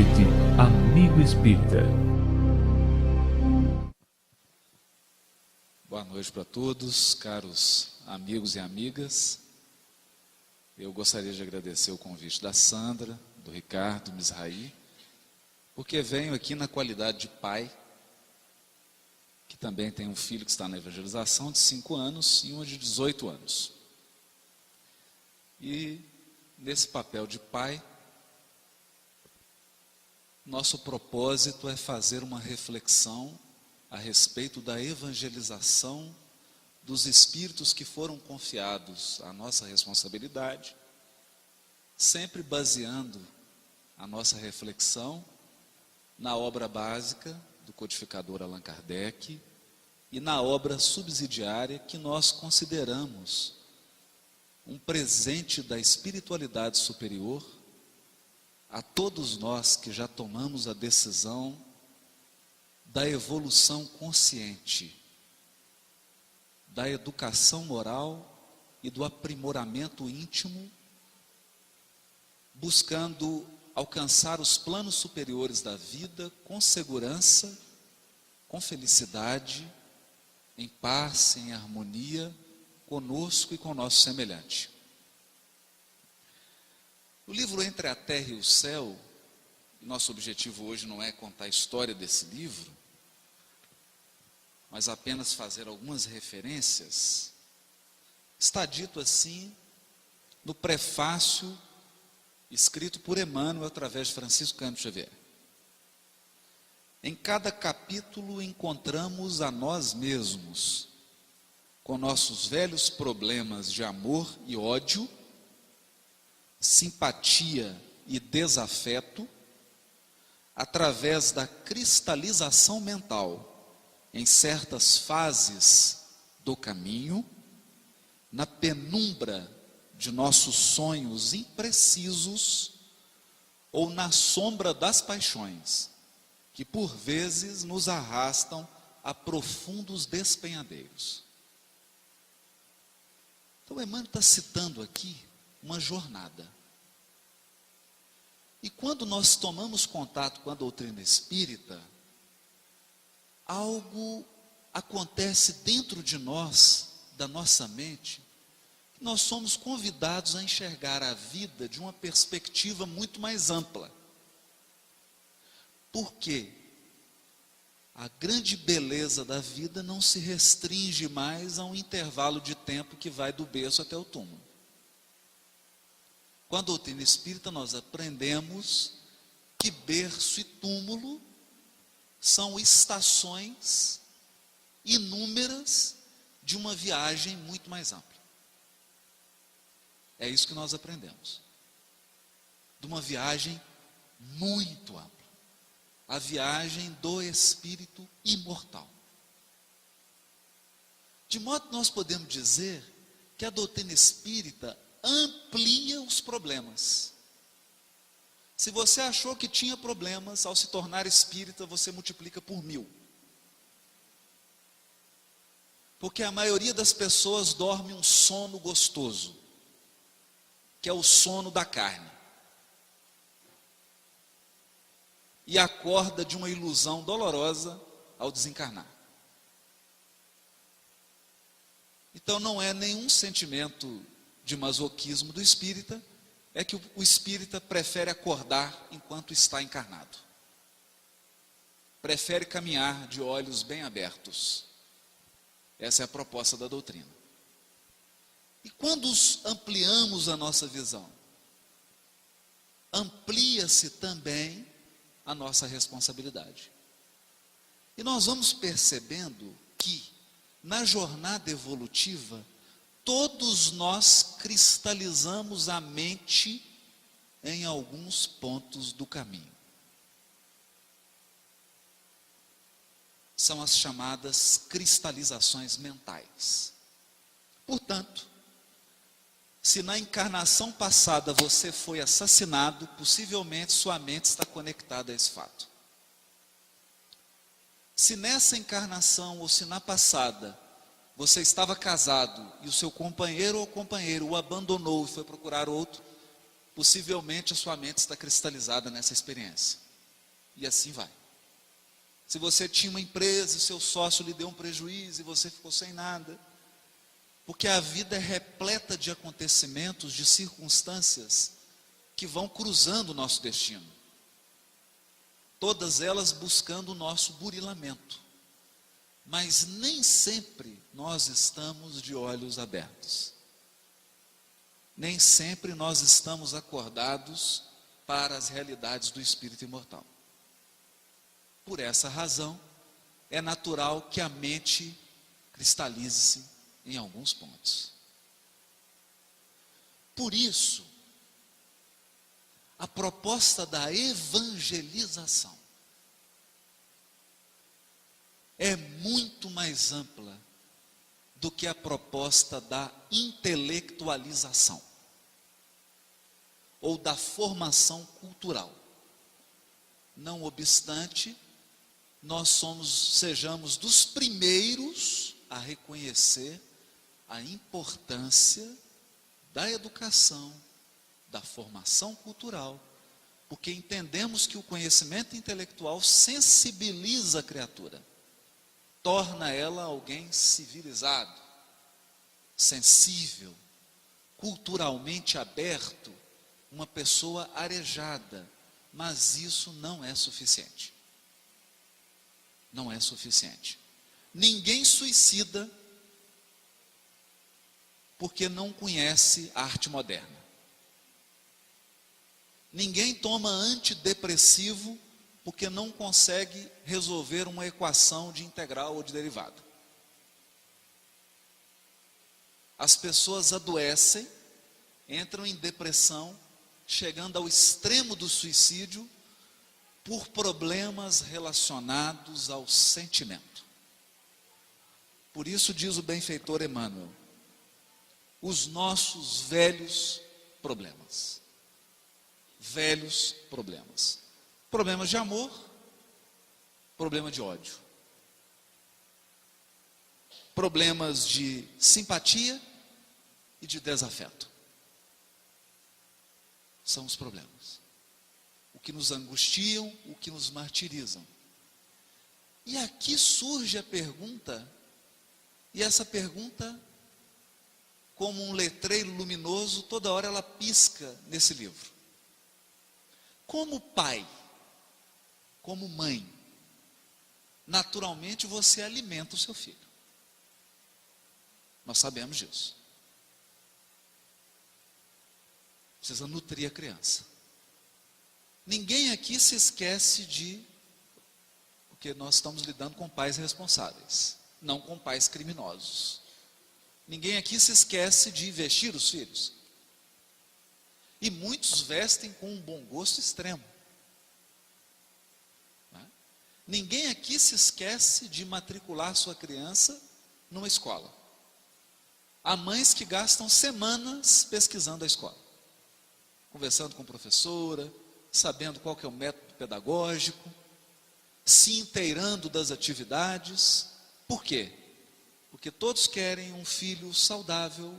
Rede Amigo Espírita. Boa noite para todos, caros amigos e amigas. Eu gostaria de agradecer o convite da Sandra, do Ricardo, do Misraí, porque venho aqui na qualidade de pai, que também tem um filho que está na evangelização de 5 anos e uma de 18 anos. E nesse papel de pai, nosso propósito é fazer uma reflexão a respeito da evangelização dos espíritos que foram confiados à nossa responsabilidade, sempre baseando a nossa reflexão na obra básica do codificador Allan Kardec e na obra subsidiária que nós consideramos um presente da espiritualidade superior a todos nós que já tomamos a decisão da evolução consciente, da educação moral e do aprimoramento íntimo, buscando alcançar os planos superiores da vida com segurança, com felicidade, em paz, em harmonia conosco e com o nosso semelhante. O livro Entre a Terra e o Céu, nosso objetivo hoje não é contar a história desse livro, mas apenas fazer algumas referências. Está dito assim no prefácio escrito por Emmanuel através de Francisco Cândido Xavier. Em cada capítulo encontramos a nós mesmos, com nossos velhos problemas de amor e ódio, simpatia e desafeto, através da cristalização mental em certas fases do caminho, na penumbra de nossos sonhos imprecisos ou na sombra das paixões, que por vezes nos arrastam a profundos despenhadeiros. Então, Emmanuel está citando aqui uma jornada. E quando nós tomamos contato com a doutrina espírita, algo acontece dentro de nós, da nossa mente, que nós somos convidados a enxergar a vida de uma perspectiva muito mais ampla. Por quê? A grande beleza da vida não se restringe mais a um intervalo de tempo que vai do berço até o túmulo. Com a doutrina espírita nós aprendemos que berço e túmulo são estações inúmeras de uma viagem muito mais ampla. É isso que nós aprendemos. De uma viagem muito ampla. A viagem do espírito imortal. De modo que nós podemos dizer que a doutrina espírita amplia os problemas. Se você achou que tinha problemas, ao se tornar espírita, você multiplica por 1000. Porque a maioria das pessoas dorme um sono gostoso, que é o sono da carne. E acorda de uma ilusão dolorosa ao desencarnar. Então não é nenhum sentimento de masoquismo do espírita, é que o espírita prefere acordar enquanto está encarnado. Prefere caminhar de olhos bem abertos. Essa é a proposta da doutrina. E quando ampliamos a nossa visão, amplia-se também a nossa responsabilidade. E nós vamos percebendo que, na jornada evolutiva, todos nós cristalizamos a mente em alguns pontos do caminho. São as chamadas cristalizações mentais. Portanto, se na encarnação passada você foi assassinado, possivelmente sua mente está conectada a esse fato. Se nessa encarnação ou se na passada você estava casado e o seu companheiro ou companheira o abandonou e foi procurar outro, possivelmente a sua mente está cristalizada nessa experiência. E assim vai. Se você tinha uma empresa e seu sócio lhe deu um prejuízo e você ficou sem nada, porque a vida é repleta de acontecimentos, de circunstâncias que vão cruzando o nosso destino. Todas elas buscando o nosso burilamento. Mas nem sempre nós estamos de olhos abertos. Nem sempre nós estamos acordados para as realidades do espírito imortal. Por essa razão, é natural que a mente cristalize-se em alguns pontos. Por isso, a proposta da evangelização é muito mais ampla do que a proposta da intelectualização ou da formação cultural. Não obstante, nós sejamos dos primeiros a reconhecer a importância da educação, da formação cultural, porque entendemos que o conhecimento intelectual sensibiliza a criatura, torna ela alguém civilizado, sensível, culturalmente aberto, uma pessoa arejada, mas isso não é suficiente. Não é suficiente. Ninguém suicida porque não conhece a arte moderna. Ninguém toma antidepressivo porque não consegue resolver uma equação de integral ou de derivada. As pessoas adoecem, entram em depressão, chegando ao extremo do suicídio, por problemas relacionados ao sentimento. Por isso diz o benfeitor Emmanuel, os nossos velhos problemas. Velhos problemas. Problemas de amor, problema de ódio. Problemas de simpatia e de desafeto. São os problemas. O que nos angustiam, o que nos martirizam. E aqui surge a pergunta, e essa pergunta, como um letreiro luminoso, toda hora ela pisca nesse livro. Como pai, como mãe, naturalmente você alimenta o seu filho. Nós sabemos disso. Precisa nutrir a criança. Ninguém aqui se esquece porque nós estamos lidando com pais responsáveis, não com pais criminosos. Ninguém aqui se esquece de vestir os filhos. E muitos vestem com um bom gosto extremo. Ninguém aqui se esquece de matricular sua criança numa escola. Há mães que gastam semanas pesquisando a escola, conversando com a professora, sabendo qual que é o método pedagógico, se inteirando das atividades. Por quê? Porque todos querem um filho saudável,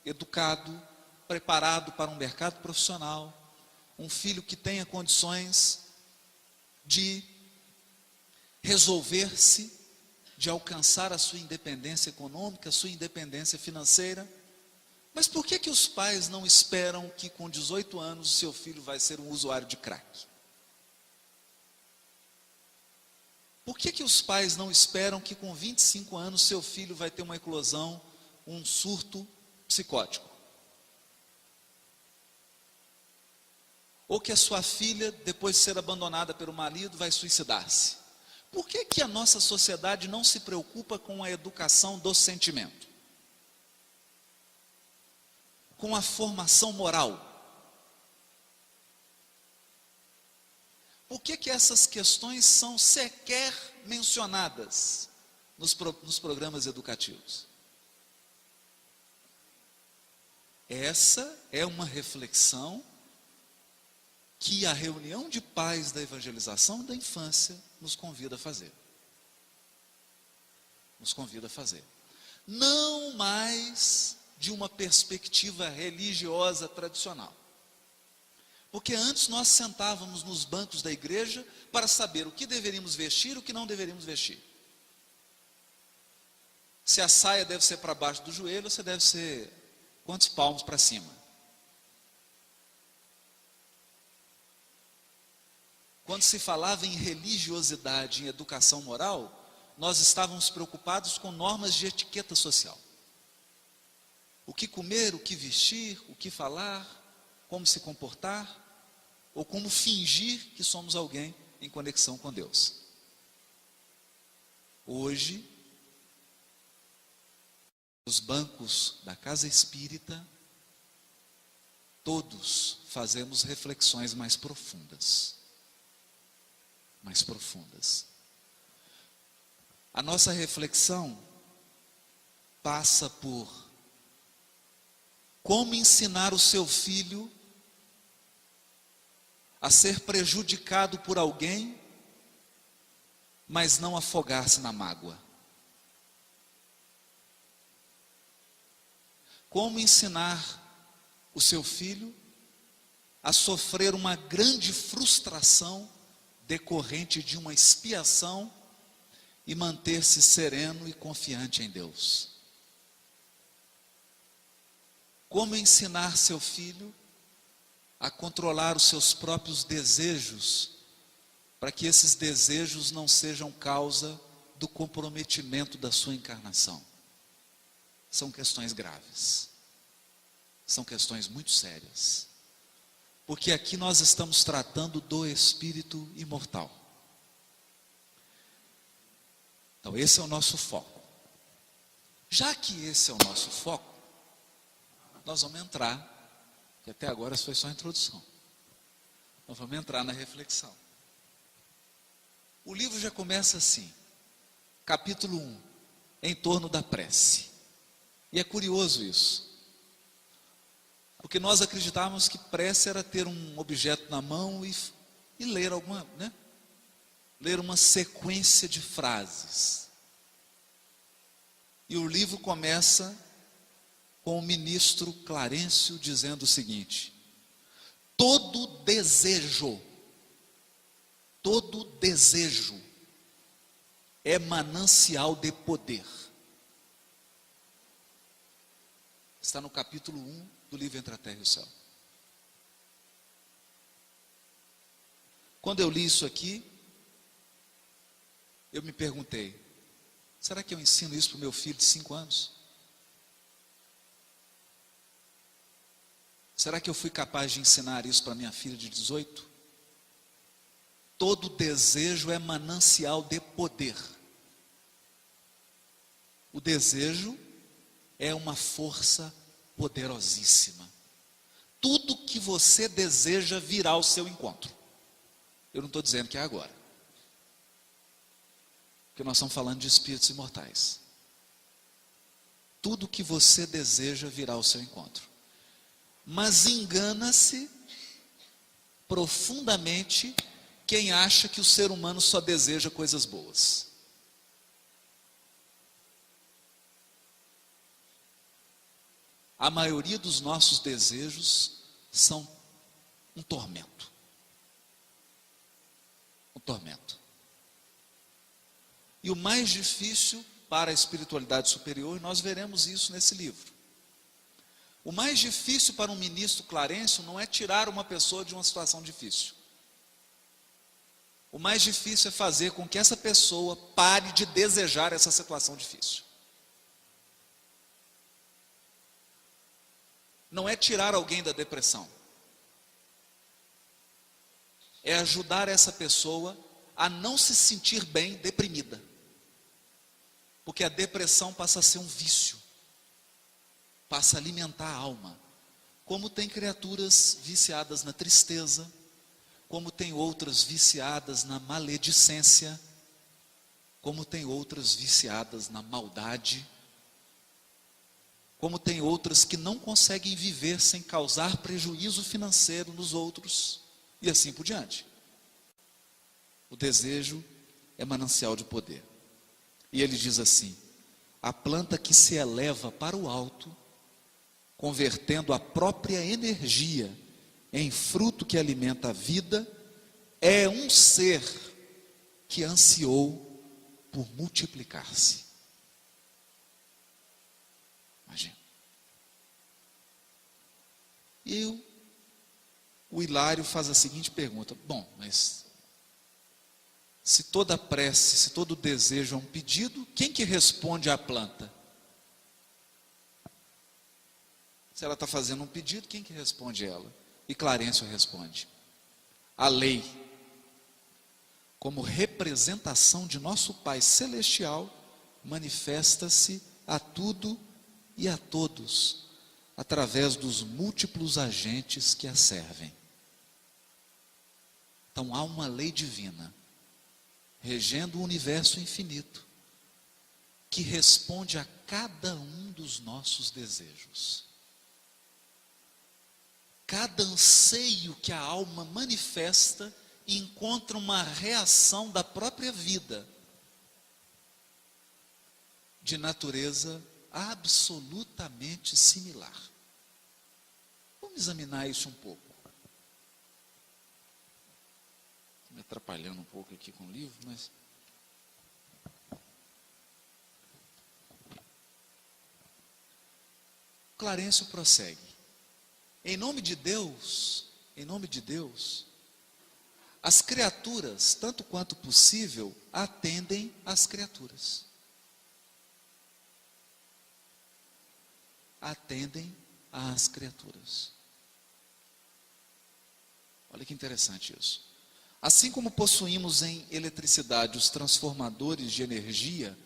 educado, preparado para um mercado profissional, um filho que tenha condições de resolver-se, de alcançar a sua independência econômica, a sua independência financeira. Mas por que os pais não esperam que com 18 anos o seu filho vai ser um usuário de crack? Por que os pais não esperam que com 25 anos seu filho vai ter uma eclosão, um surto psicótico? Ou que a sua filha, depois de ser abandonada pelo marido, vai suicidar-se? Por que a nossa sociedade não se preocupa com a educação do sentimento? Com a formação moral? Por que essas questões são sequer mencionadas nos programas educativos? Essa é uma reflexão que a reunião de pais da evangelização da infância nos convida a fazer. Nos convida a fazer. Não mais de uma perspectiva religiosa tradicional. Porque antes nós sentávamos nos bancos da igreja para saber o que deveríamos vestir e o que não deveríamos vestir. Se a saia deve ser para baixo do joelho, ou se deve ser quantos palmos para cima. Quando se falava em religiosidade, em educação moral, nós estávamos preocupados com normas de etiqueta social. O que comer, o que vestir, o que falar, como se comportar, ou como fingir que somos alguém em conexão com Deus. Hoje, os bancos da casa espírita, todos fazemos reflexões mais profundas. Mais profundas. A nossa reflexão passa por como ensinar o seu filho a ser prejudicado por alguém, mas não afogar-se na mágoa. Como ensinar o seu filho a sofrer uma grande frustração decorrente de uma expiação e manter-se sereno e confiante em Deus. Como ensinar seu filho a controlar os seus próprios desejos, para que esses desejos não sejam causa do comprometimento da sua encarnação. São questões graves, são questões muito sérias, porque aqui nós estamos tratando do espírito imortal. Então esse é o nosso foco. Já que esse é o nosso foco, nós vamos entrar, que até agora foi só a introdução, nós vamos entrar na reflexão. O livro já começa assim, capítulo 1, em torno da prece. E é curioso isso, porque nós acreditávamos que prece era ter um objeto na mão e ler alguma, né? Ler uma sequência de frases. E o livro começa com o ministro Clarencio dizendo o seguinte: todo desejo é manancial de poder. Está no capítulo 1 do livro Entre a Terra e o Céu. Quando eu li isso aqui, eu me perguntei, será que eu ensino isso para o meu filho de 5 anos? Será que eu fui capaz de ensinar isso para minha filha de 18? Todo desejo é manancial de poder. O desejo é uma força poderosíssima. Tudo que você deseja virá ao seu encontro. Eu não estou dizendo que é agora, porque nós estamos falando de espíritos imortais. Tudo que você deseja virá ao seu encontro. Mas engana-se profundamente quem acha que o ser humano só deseja coisas boas. A maioria dos nossos desejos são um tormento. Um tormento. E o mais difícil para a espiritualidade superior, nós veremos isso nesse livro. O mais difícil para um ministro Clarencio não é tirar uma pessoa de uma situação difícil. O mais difícil é fazer com que essa pessoa pare de desejar essa situação difícil. Não é tirar alguém da depressão. É ajudar essa pessoa a não se sentir bem deprimida. Porque a depressão passa a ser um vício. Passa a alimentar a alma. Como tem criaturas viciadas na tristeza, como tem outras viciadas na maledicência, como tem outras viciadas na maldade, como tem outras que não conseguem viver sem causar prejuízo financeiro nos outros, e assim por diante. O desejo é manancial de poder. E ele diz assim: a planta que se eleva para o alto, convertendo a própria energia em fruto que alimenta a vida, é um ser que ansiou por multiplicar-se. Imagina. E o Hilário faz a seguinte pergunta: bom, mas se toda prece, se todo desejo é um pedido, quem que responde à planta? Se ela está fazendo um pedido, quem que responde ela? E Clarencio responde: a lei, como representação de nosso Pai Celestial, manifesta-se a tudo e a todos, através dos múltiplos agentes que a servem. Então há uma lei divina, regendo o universo infinito, que responde a cada um dos nossos desejos. Cada anseio que a alma manifesta encontra uma reação da própria vida, de natureza absolutamente similar. Vamos examinar isso um pouco. Estou me atrapalhando um pouco aqui com o livro, mas... Clarencio prossegue. Em nome de Deus, as criaturas, tanto quanto possível, atendem às criaturas. Atendem às criaturas. Olha que interessante isso. Assim como possuímos em eletricidade os transformadores de energia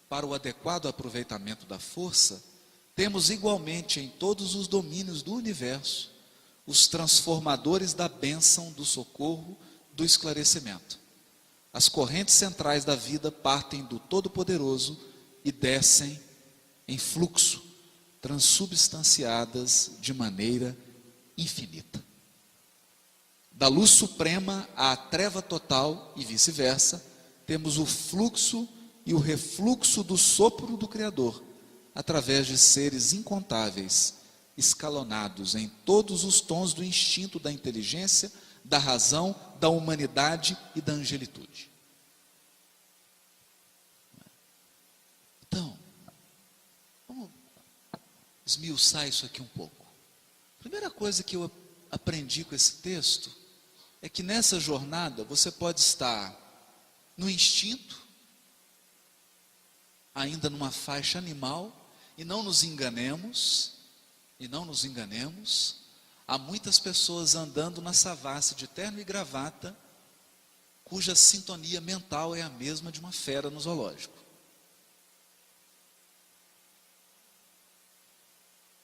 para o adequado aproveitamento da força, temos igualmente em todos os domínios do universo os transformadores da bênção, do socorro, do esclarecimento. As correntes centrais da vida partem do Todo-Poderoso e descem em fluxo, transubstanciadas de maneira infinita. Da luz suprema à treva total e vice-versa, temos o fluxo e o refluxo do sopro do Criador, através de seres incontáveis, escalonados em todos os tons do instinto da inteligência, da razão, da humanidade e da angelitude. Então, vamos esmiuçar isso aqui um pouco. A primeira coisa que eu aprendi com esse texto é que nessa jornada você pode estar no instinto, ainda numa faixa animal, e não nos enganemos, há muitas pessoas andando na savassi de terno e gravata, cuja sintonia mental é a mesma de uma fera no zoológico.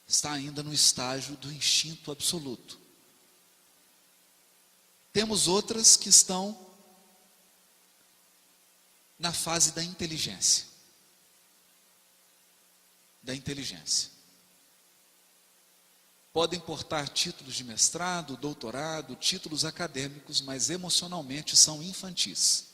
Está ainda no estágio do instinto absoluto. Temos outras que estão na fase da inteligência. Podem portar títulos de mestrado, doutorado, títulos acadêmicos, mas emocionalmente são infantis.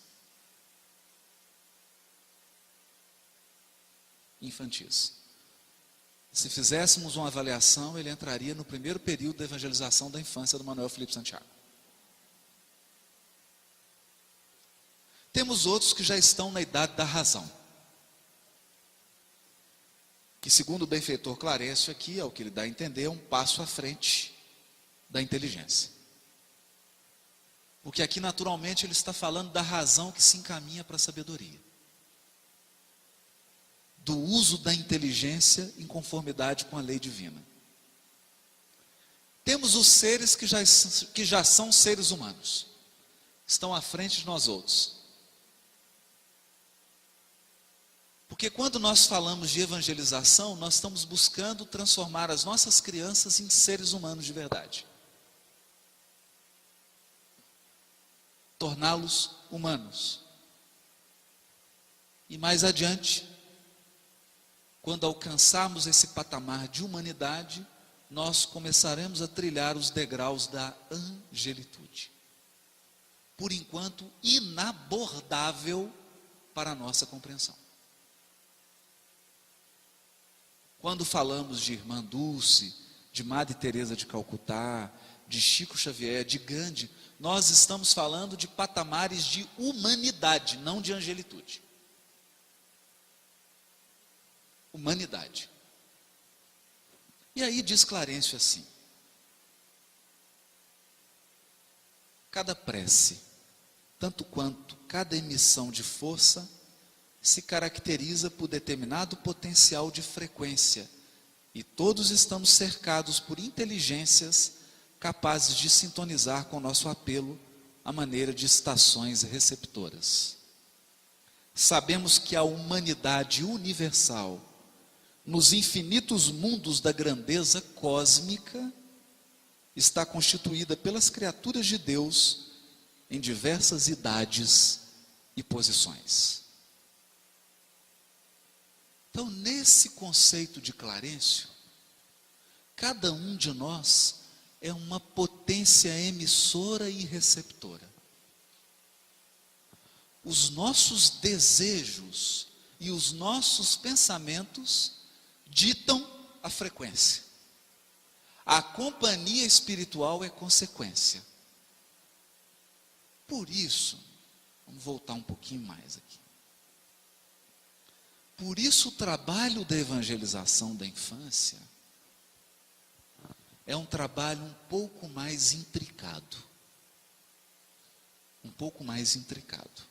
Se fizéssemos uma avaliação, ele entraria no primeiro período da evangelização da infância do Manuel Felipe Santiago. Temos outros que já estão na idade da razão, que segundo o benfeitor Clarencio aqui, ao que ele dá a entender, é um passo à frente da inteligência. Porque aqui naturalmente ele está falando da razão que se encaminha para a sabedoria. Do uso da inteligência em conformidade com a lei divina. Temos os seres que já são seres humanos, estão à frente de nós outros. Porque quando nós falamos de evangelização, nós estamos buscando transformar as nossas crianças em seres humanos de verdade. Torná-los humanos. E mais adiante, quando alcançarmos esse patamar de humanidade, nós começaremos a trilhar os degraus da angelitude. Por enquanto, inabordável para a nossa compreensão. Quando falamos de Irmã Dulce, de Madre Teresa de Calcutá, de Chico Xavier, de Gandhi, nós estamos falando de patamares de humanidade, não de angelitude. Humanidade. E aí diz Clarencio assim: cada prece, tanto quanto cada emissão de força, se caracteriza por determinado potencial de frequência, e todos estamos cercados por inteligências capazes de sintonizar com o nosso apelo à maneira de estações receptoras. Sabemos que a humanidade universal, nos infinitos mundos da grandeza cósmica, está constituída pelas criaturas de Deus em diversas idades e posições. Então, nesse conceito de Clarencio, cada um de nós é uma potência emissora e receptora. Os nossos desejos e os nossos pensamentos ditam a frequência. A companhia espiritual é consequência. Por isso, vamos voltar um pouquinho mais aqui. Por isso o trabalho da evangelização da infância é um trabalho um pouco mais intricado. Um pouco mais intricado.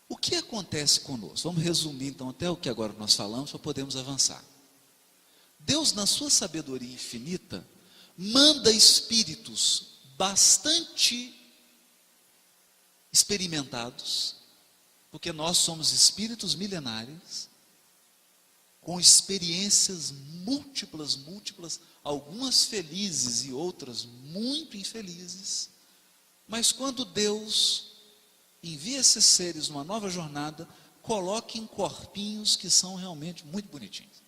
O que acontece conosco? Vamos resumir então até o que agora nós falamos para podermos avançar. Deus, na sua sabedoria infinita, manda espíritos bastante experimentados, porque nós somos espíritos milenares, com experiências múltiplas, algumas felizes e outras muito infelizes, mas quando Deus envia esses seres numa nova jornada, coloca em corpinhos que são realmente muito bonitinhos.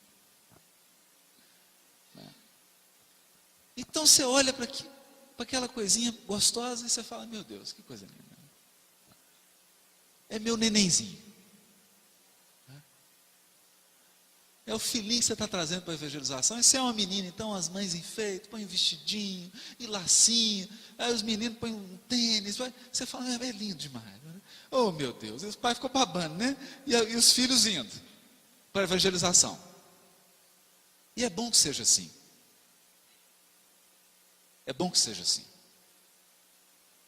Então você olha para aquela coisinha gostosa e você fala: meu Deus, que coisa linda. É meu nenenzinho. É o filhinho que você está trazendo para a evangelização. E se é uma menina, então as mães enfeitam, põem um vestidinho e lacinho. Aí os meninos põem um tênis. Você fala: é lindo demais. Oh meu Deus, e os pais ficam babando, né? E os filhos indo para a evangelização. E é bom que seja assim. É bom que seja assim.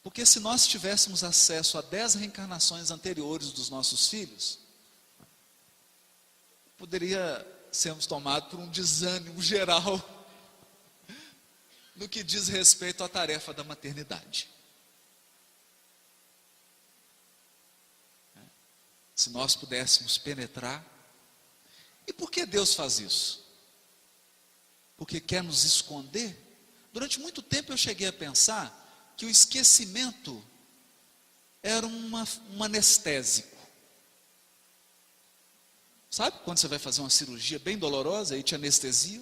Porque se nós tivéssemos acesso a 10 reencarnações anteriores dos nossos filhos, poderia sermos tomados por um desânimo geral no que diz respeito à tarefa da maternidade. Se nós pudéssemos penetrar. E por que Deus faz isso? Porque quer nos esconder? Durante muito tempo eu cheguei a pensar que o esquecimento era um anestésico. Sabe quando você vai fazer uma cirurgia bem dolorosa e te anestesia?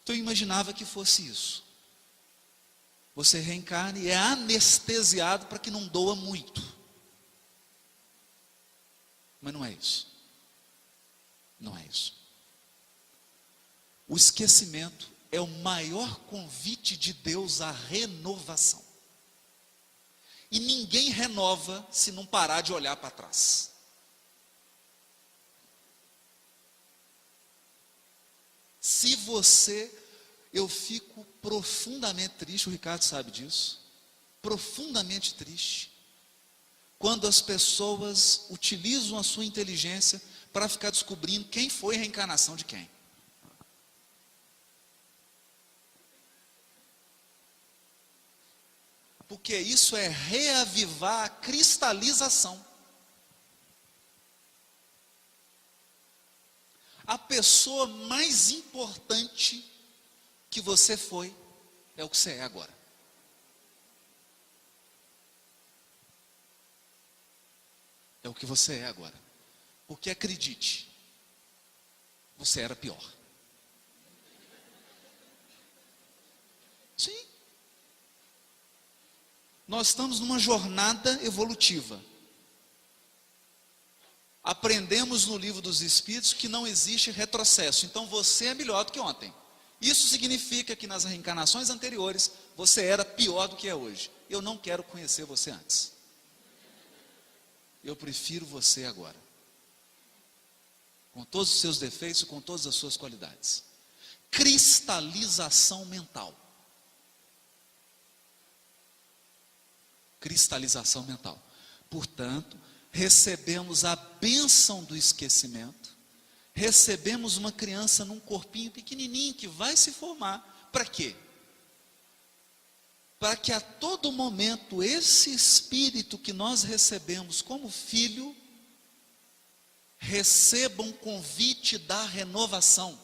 Então eu imaginava que fosse isso. Você reencarna e é anestesiado para que não doa muito. Mas não é isso. Não é isso. O esquecimento é o maior convite de Deus à renovação. E ninguém renova se não parar de olhar para trás. Se você, eu fico profundamente triste, o Ricardo sabe disso, profundamente triste, quando as pessoas utilizam a sua inteligência para ficar descobrindo quem foi a reencarnação de quem. Porque isso é reavivar a cristalização. A pessoa mais importante que você foi é o que você é agora. É o que você é agora. Porque acredite, você era pior. Sim. Nós estamos numa jornada evolutiva. Aprendemos no livro dos Espíritos que não existe retrocesso. Então você é melhor do que ontem. Isso significa que nas reencarnações anteriores você era pior do que é hoje. Eu não quero conhecer você antes. Eu prefiro você agora. Com todos os seus defeitos, com todas as suas qualidades. Cristalização mental. Cristalização mental. Portanto, recebemos a bênção do esquecimento. Recebemos uma criança num corpinho pequenininho que vai se formar. Para quê? Para que a todo momento esse espírito que nós recebemos como filho receba um convite da renovação.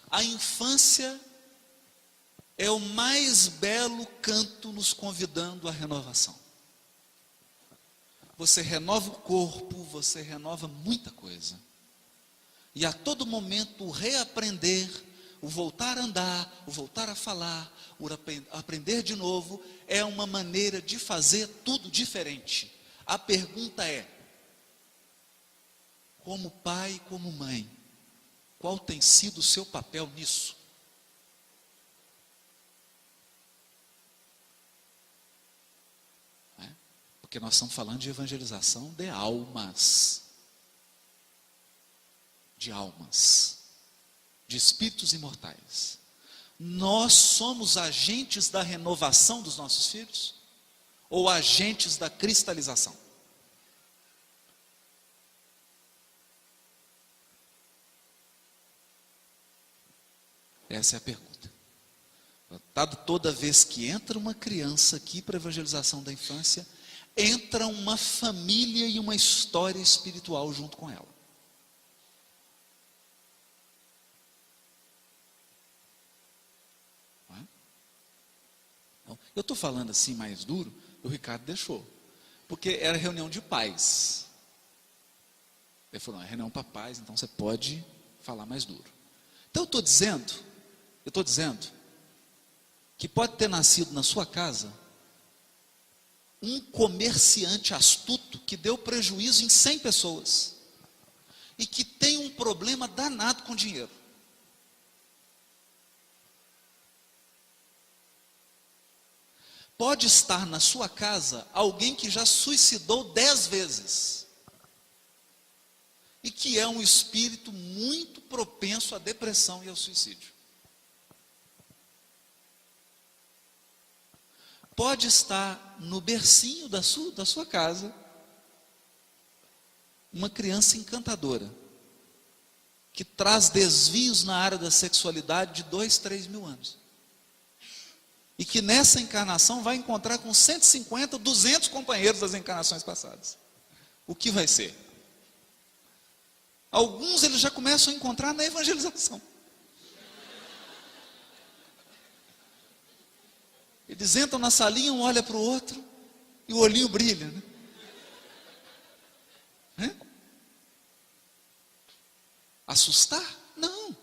A infância é o mais belo canto nos convidando à renovação. Você renova o corpo, você renova muita coisa. E a todo momento o reaprender, o voltar a andar, o voltar a falar, o aprender de novo, é uma maneira de fazer tudo diferente. A pergunta é, como pai, como mãe, qual tem sido o seu papel nisso? Porque nós estamos falando de evangelização de almas. De almas. De espíritos imortais. Nós somos agentes da renovação dos nossos filhos? Ou agentes da cristalização? Essa é a pergunta. Toda vez que entra uma criança aqui para a evangelização da infância, entra uma família e uma história espiritual junto com ela. Não é? Então, eu estou falando assim mais duro, o Ricardo deixou. Porque era reunião de pais. Ele falou, não, é reunião para pais, então você pode falar mais duro. Então eu estou dizendo que pode ter nascido na sua casa um comerciante astuto que deu prejuízo em 100 pessoas e que tem um problema danado com dinheiro. Pode estar na sua casa alguém que já suicidou 10 vezes e que é um espírito muito propenso à depressão e ao suicídio. Pode estar no bercinho da sua casa uma criança encantadora que traz desvios na área da sexualidade de 2, 3 mil anos e que nessa encarnação vai encontrar com 150, 200 companheiros das encarnações passadas. O que vai ser? Alguns eles já começam a encontrar na evangelização. Eles entram na salinha, um olha para o outro e o olhinho brilha, né? Assustar? Não.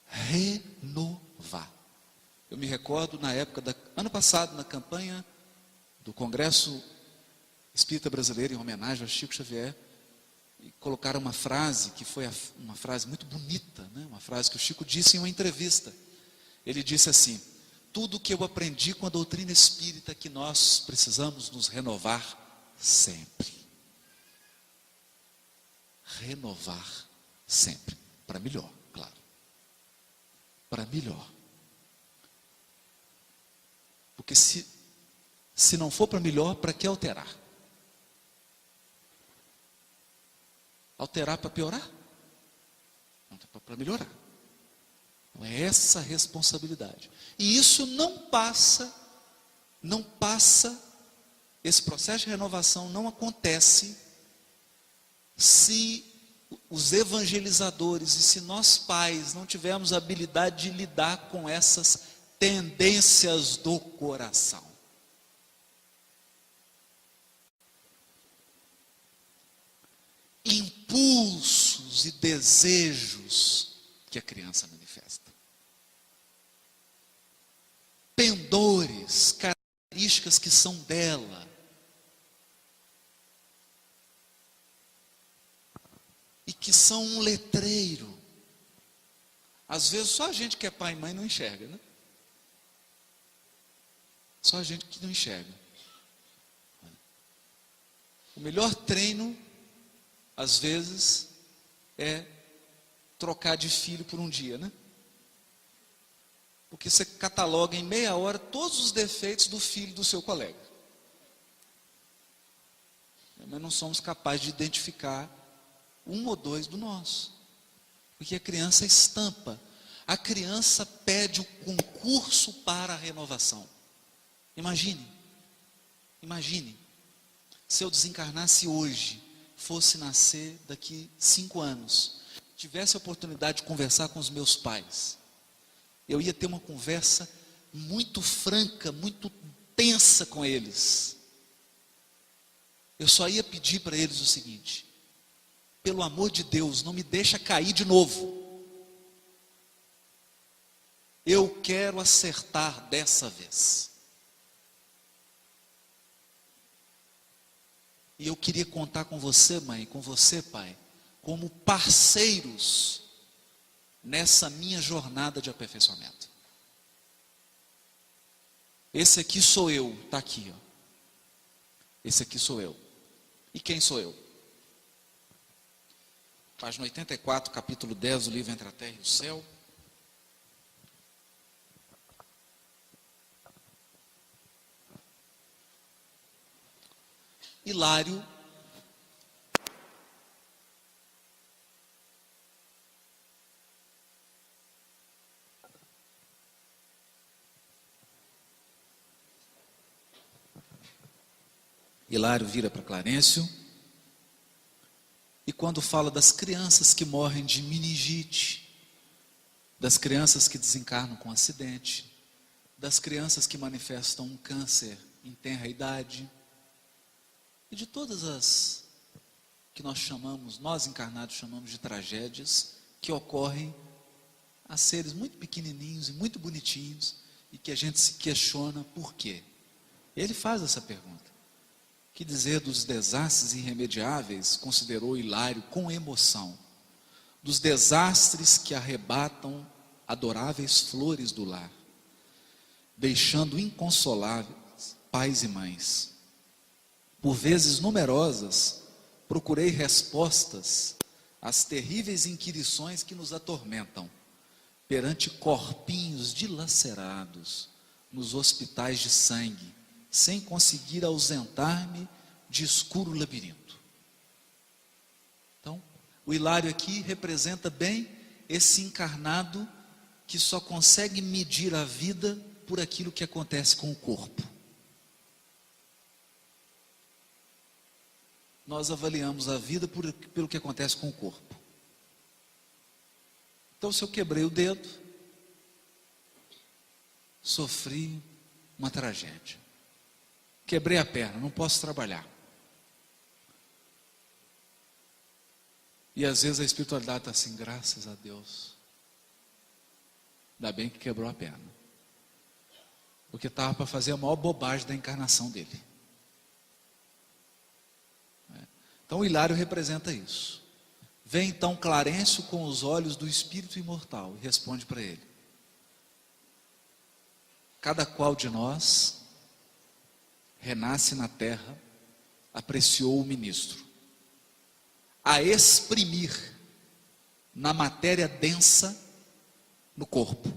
Renovar. Eu me recordo na época ano passado, na campanha do Congresso Espírita Brasileiro, em homenagem ao Chico Xavier, e colocaram uma frase que foi uma frase muito bonita, né? Uma frase que o Chico disse em uma entrevista. Ele disse assim: tudo que eu aprendi com a doutrina espírita, que nós precisamos nos renovar sempre. Renovar sempre. Para melhor, claro. Para melhor. Porque se não for para melhor, para que alterar? Alterar para piorar? Não, para melhorar. É essa responsabilidade. E isso não passa, esse processo de renovação não acontece se os evangelizadores e se nós pais não tivermos a habilidade de lidar com essas tendências do coração. Impulsos e desejos que a criança manifesta. Pendores, características que são dela. que são um letreiro. Às vezes só a gente que é pai e mãe não enxerga, né? Só a gente que não enxerga. O melhor treino, às vezes, é trocar de filho por um dia, né? Porque você cataloga em meia hora todos os defeitos do filho do seu colega. Mas não somos capazes de identificar um ou dois do nosso. Porque a criança estampa. A criança pede o concurso para a renovação. Imagine, se eu desencarnasse hoje, fosse nascer daqui 5 anos, tivesse a oportunidade de conversar com os meus pais, eu ia ter uma conversa muito franca, muito tensa com eles. Eu só ia pedir para eles o seguinte: pelo amor de Deus, não me deixa cair de novo. Eu quero acertar dessa vez. E eu queria contar com você, mãe, com você, pai, como parceiros nessa minha jornada de aperfeiçoamento. Esse aqui sou eu, está aqui, ó. Esse aqui sou eu. E quem sou eu? Página 84, capítulo 10 do livro Entre a Terra e o Céu. Hilário vira para Clarencio, e quando fala das crianças que morrem de meningite, das crianças que desencarnam com acidente, das crianças que manifestam um câncer em tenra idade, e de todas as que nós encarnados chamamos de tragédias, que ocorrem a seres muito pequenininhos e muito bonitinhos, e que a gente se questiona por quê. Ele faz essa pergunta. Que dizer dos desastres irremediáveis, considerou Hilário com emoção, dos desastres que arrebatam adoráveis flores do lar, deixando inconsoláveis pais e mães. Por vezes numerosas, procurei respostas às terríveis inquirições que nos atormentam, perante corpinhos dilacerados nos hospitais de sangue, sem conseguir ausentar-me de escuro labirinto. Então, o Hilário aqui representa bem esse encarnado que só consegue medir a vida por aquilo que acontece com o corpo. Nós avaliamos a vida pelo que acontece com o corpo. Então, se eu quebrei o dedo, sofri uma tragédia. Quebrei a perna, não posso trabalhar. E às vezes a espiritualidade está assim, graças a Deus. Ainda bem que quebrou a perna. Porque estava para fazer a maior bobagem da encarnação dele. Então o Hilário representa isso. Vem então Clarencio com os olhos do espírito imortal e responde para ele: cada qual de nós renasce na terra, apreciou o ministro, a exprimir na matéria densa no corpo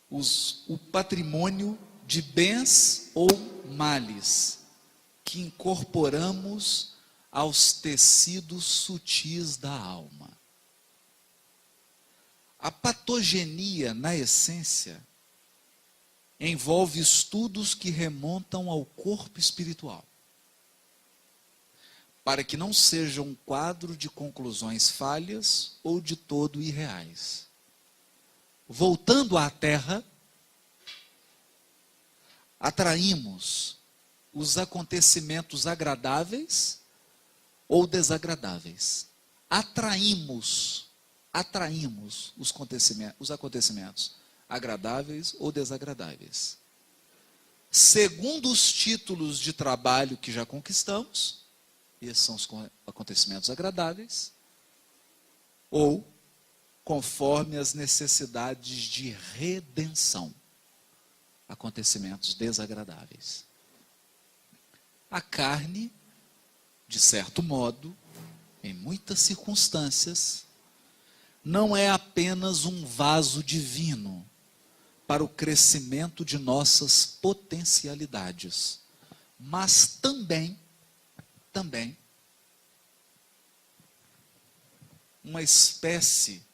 o patrimônio de bens ou males que incorporamos aos tecidos sutis da alma. A patogenia, na essência, envolve estudos que remontam ao corpo espiritual, para que não seja um quadro de conclusões falhas ou de todo irreais. Voltando à Terra, atraímos os acontecimentos agradáveis ou desagradáveis. Atraímos os acontecimentos agradáveis ou desagradáveis, segundo os títulos de trabalho que já conquistamos, esses são os acontecimentos agradáveis, ou conforme as necessidades de redenção, acontecimentos desagradáveis. A carne, de certo modo, em muitas circunstâncias, não é apenas um vaso divino para o crescimento de nossas potencialidades, mas também uma espécie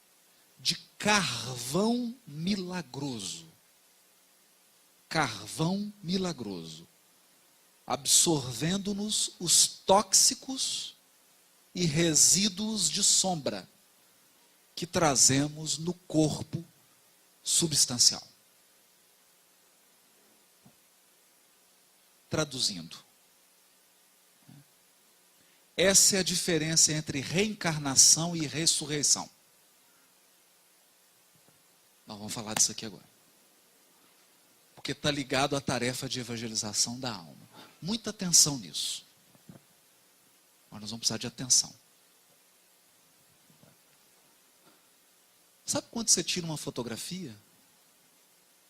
de carvão milagroso. Carvão milagroso, absorvendo-nos os tóxicos e resíduos de sombra que trazemos no corpo substancial. Traduzindo, essa é a diferença entre reencarnação e ressurreição. Nós vamos falar disso aqui agora. Porque está ligado à tarefa de evangelização da alma. Muita atenção nisso. Mas nós vamos precisar de atenção. Sabe quando você tira uma fotografia?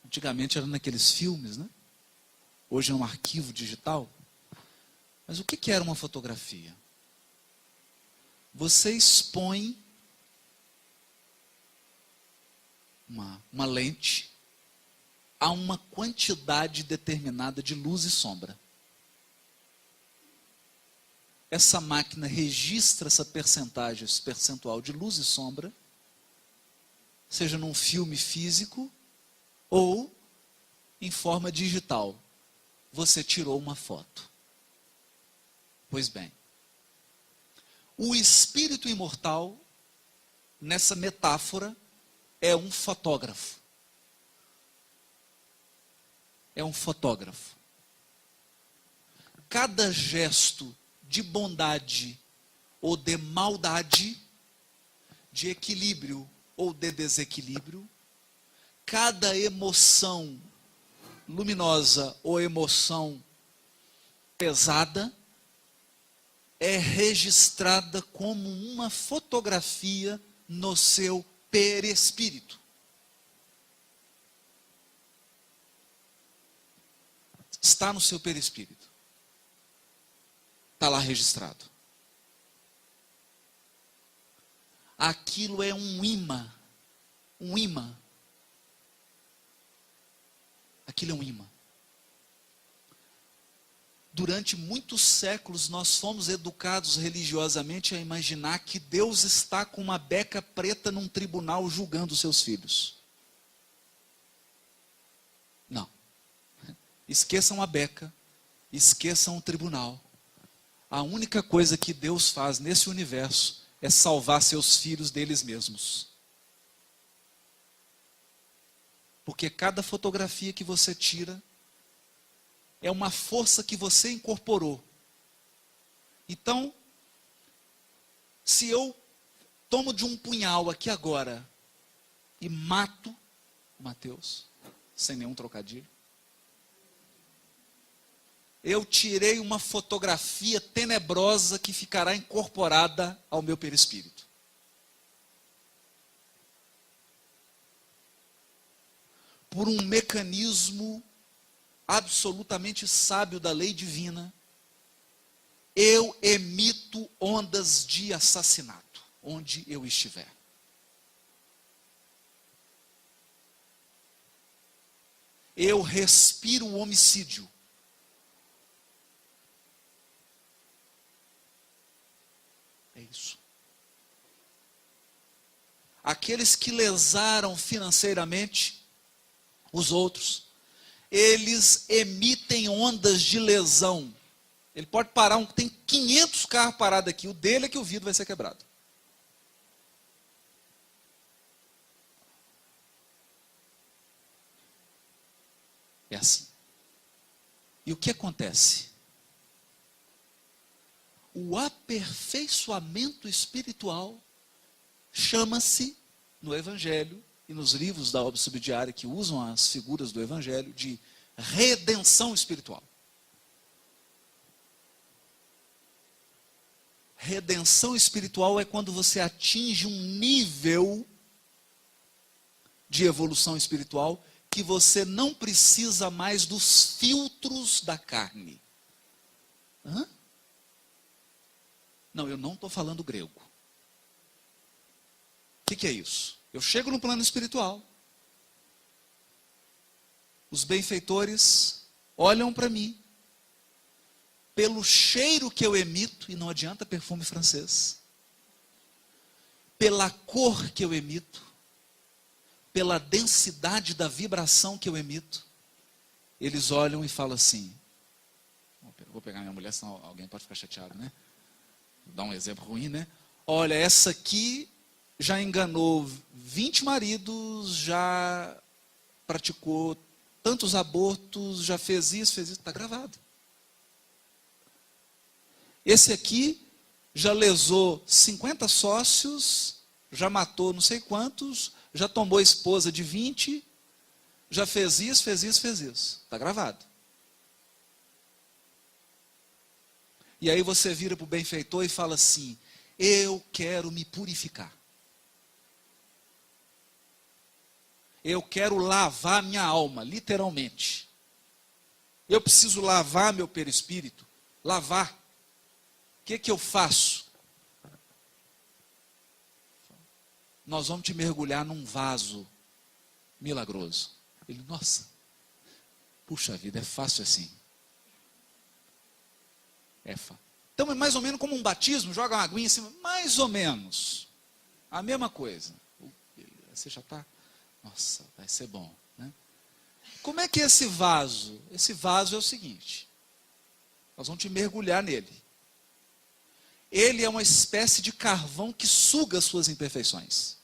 Antigamente era naqueles filmes, né? Hoje é um arquivo digital. Mas o que era uma fotografia? Você expõe uma lente a uma quantidade determinada de luz e sombra. Essa máquina registra essa percentagem, esse percentual de luz e sombra, seja num filme físico ou em forma digital. Você tirou uma foto. Pois bem, o espírito imortal, nessa metáfora, é um fotógrafo. É um fotógrafo. Cada gesto de bondade ou de maldade, de equilíbrio ou de desequilíbrio, cada emoção luminosa ou emoção pesada, é registrada como uma fotografia no seu perispírito. Está no seu perispírito. Está lá registrado. Aquilo é um imã. Um imã. Aquilo é um imã. Durante muitos séculos nós fomos educados religiosamente a imaginar que Deus está com uma beca preta num tribunal julgando seus filhos. Não. Esqueçam a beca, esqueçam o tribunal. A única coisa que Deus faz nesse universo é salvar seus filhos deles mesmos. Porque cada fotografia que você tira é uma força que você incorporou. Então, se eu tomo de um punhal aqui agora e mato o Mateus, sem nenhum trocadilho, eu tirei uma fotografia tenebrosa que ficará incorporada ao meu perispírito. Por um mecanismo absolutamente sábio da lei divina, eu emito ondas de assassinato, onde eu estiver. Eu respiro o homicídio. É isso. Aqueles que lesaram financeiramente os outros, eles emitem ondas de lesão. Ele pode parar, tem 500 carros parados aqui, o dele é que o vidro vai ser quebrado. É assim. E o que acontece? O aperfeiçoamento espiritual chama-se, no Evangelho e nos livros da obra subsidiária que usam as figuras do Evangelho, de redenção espiritual. Redenção espiritual é quando você atinge um nível de evolução espiritual que você não precisa mais dos filtros da carne. Hã? Não, eu não estou falando grego. O que é isso? Eu chego no plano espiritual. Os benfeitores olham para mim. Pelo cheiro que eu emito, e não adianta perfume francês. Pela cor que eu emito. Pela densidade da vibração que eu emito. Eles olham e falam assim. Vou pegar minha mulher, senão alguém pode ficar chateado, né? Vou dar um exemplo ruim, né? Olha, essa aqui já enganou 20 maridos, já praticou tantos abortos, já fez isso, está gravado. Esse aqui já lesou 50 sócios, já matou não sei quantos, já tomou esposa de 20, já fez isso, fez isso, fez isso. Está gravado. E aí você vira para o benfeitor e fala assim, eu quero me purificar. Eu quero lavar minha alma, literalmente. Eu preciso lavar meu perispírito. Lavar. O que eu faço? Nós vamos te mergulhar num vaso milagroso. Ele, nossa, puxa vida, é fácil assim. Então é mais ou menos como um batismo, joga uma aguinha em cima, mais ou menos. A mesma coisa. Você já está... Nossa, vai ser bom, né? Como é que é esse vaso? Esse vaso é o seguinte. Nós vamos te mergulhar nele. Ele é uma espécie de carvão que suga as suas imperfeições.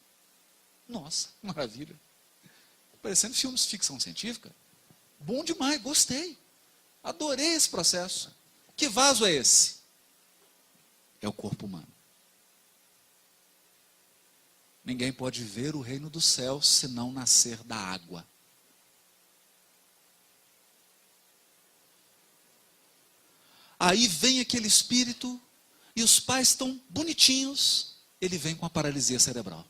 Nossa, maravilha. Parecendo filmes de ficção científica. Bom demais, gostei. Adorei esse processo. Que vaso é esse? É o corpo humano. Ninguém pode ver o reino dos céus se não nascer da água. Aí vem aquele espírito e os pais estão bonitinhos. Ele vem com a paralisia cerebral.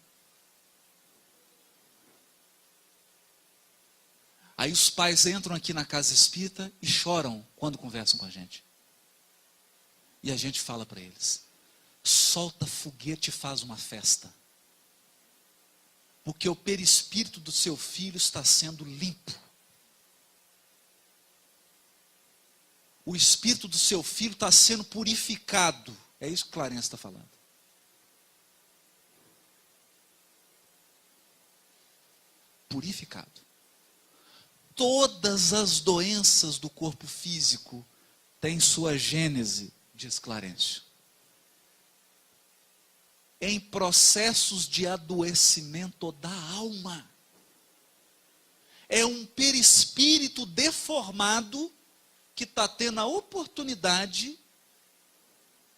Aí os pais entram aqui na casa espírita e choram quando conversam com a gente. E a gente fala para eles, solta foguete e faz uma festa. Porque o perispírito do seu filho está sendo limpo. O espírito do seu filho está sendo purificado. É isso que Clarence está falando. Purificado. Todas as doenças do corpo físico têm sua gênese, diz Clarencio, em processos de adoecimento da alma. É um perispírito deformado que está tendo a oportunidade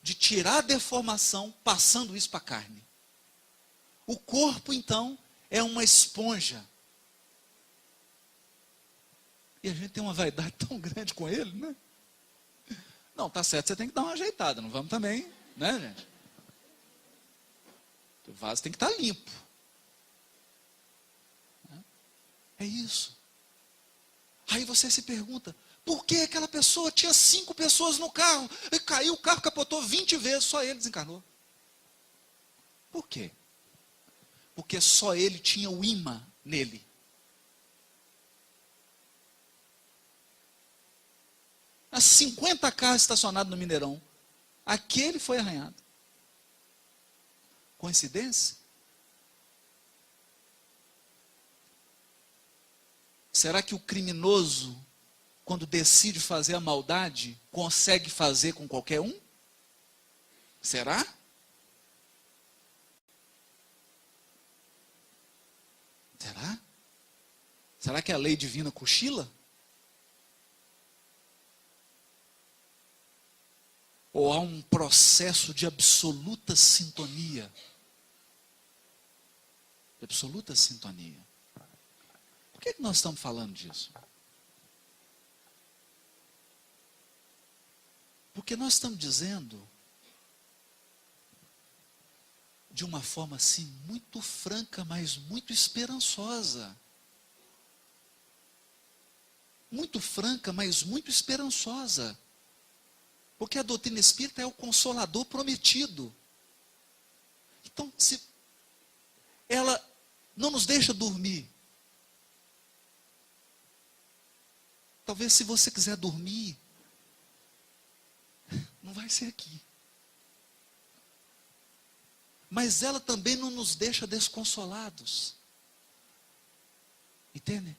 de tirar a deformação, passando isso para a carne. O corpo, então, é uma esponja. E a gente tem uma vaidade tão grande com ele, né? Não, tá certo, você tem que dar uma ajeitada, não vamos também, né, gente? O vaso tem que estar limpo. É isso. Aí você se pergunta, por que aquela pessoa tinha 5 pessoas no carro, e caiu, o carro capotou 20 vezes, só ele desencarnou? Por quê? Porque só ele tinha o imã nele. As 50 carros estacionados no Mineirão, aquele foi arranhado. Coincidência? Será que o criminoso, quando decide fazer a maldade, consegue fazer com qualquer um? Será? Será? Será que a lei divina cochila? Ou há um processo de absoluta sintonia? De absoluta sintonia. Por que nós estamos falando disso? Porque nós estamos dizendo de uma forma assim muito franca, mas muito esperançosa. Muito franca, mas muito esperançosa. Porque a doutrina espírita é o consolador prometido. Então, se ela não nos deixa dormir. Talvez se você quiser dormir, não vai ser aqui. Mas ela também não nos deixa desconsolados. Entende?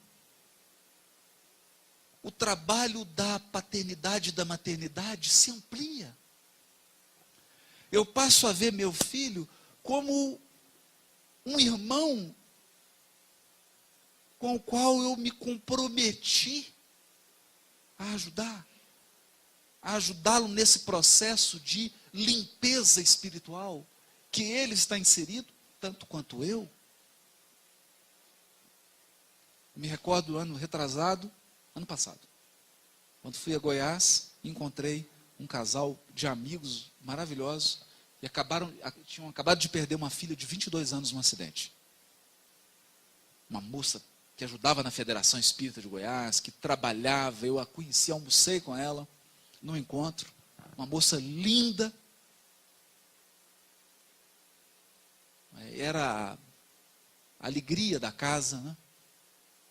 O trabalho da paternidade e da maternidade se amplia. Eu passo a ver meu filho como um irmão com o qual eu me comprometi a ajudá-lo nesse processo de limpeza espiritual que ele está inserido, tanto quanto eu. Me recordo do ano passado, quando fui a Goiás, encontrei um casal de amigos maravilhosos e tinham acabado de perder uma filha de 22 anos num acidente. Uma moça que ajudava na Federação Espírita de Goiás, que trabalhava, eu a conheci, almocei com ela no encontro, uma moça linda. Era a alegria da casa, né?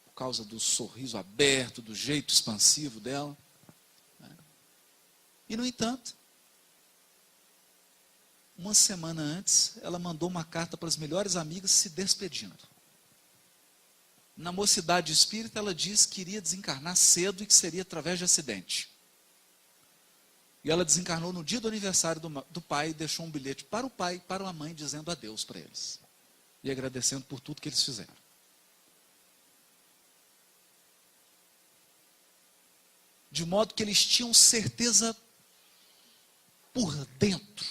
Por causa do sorriso aberto, do jeito expansivo dela. Né? E, no entanto, uma semana antes, ela mandou uma carta para as melhores amigas se despedindo. Na mocidade espírita, ela disse que iria desencarnar cedo e que seria através de acidente. E ela desencarnou no dia do aniversário do pai e deixou um bilhete para o pai e para a mãe, dizendo adeus para eles. E agradecendo por tudo que eles fizeram. De modo que eles tinham certeza por dentro,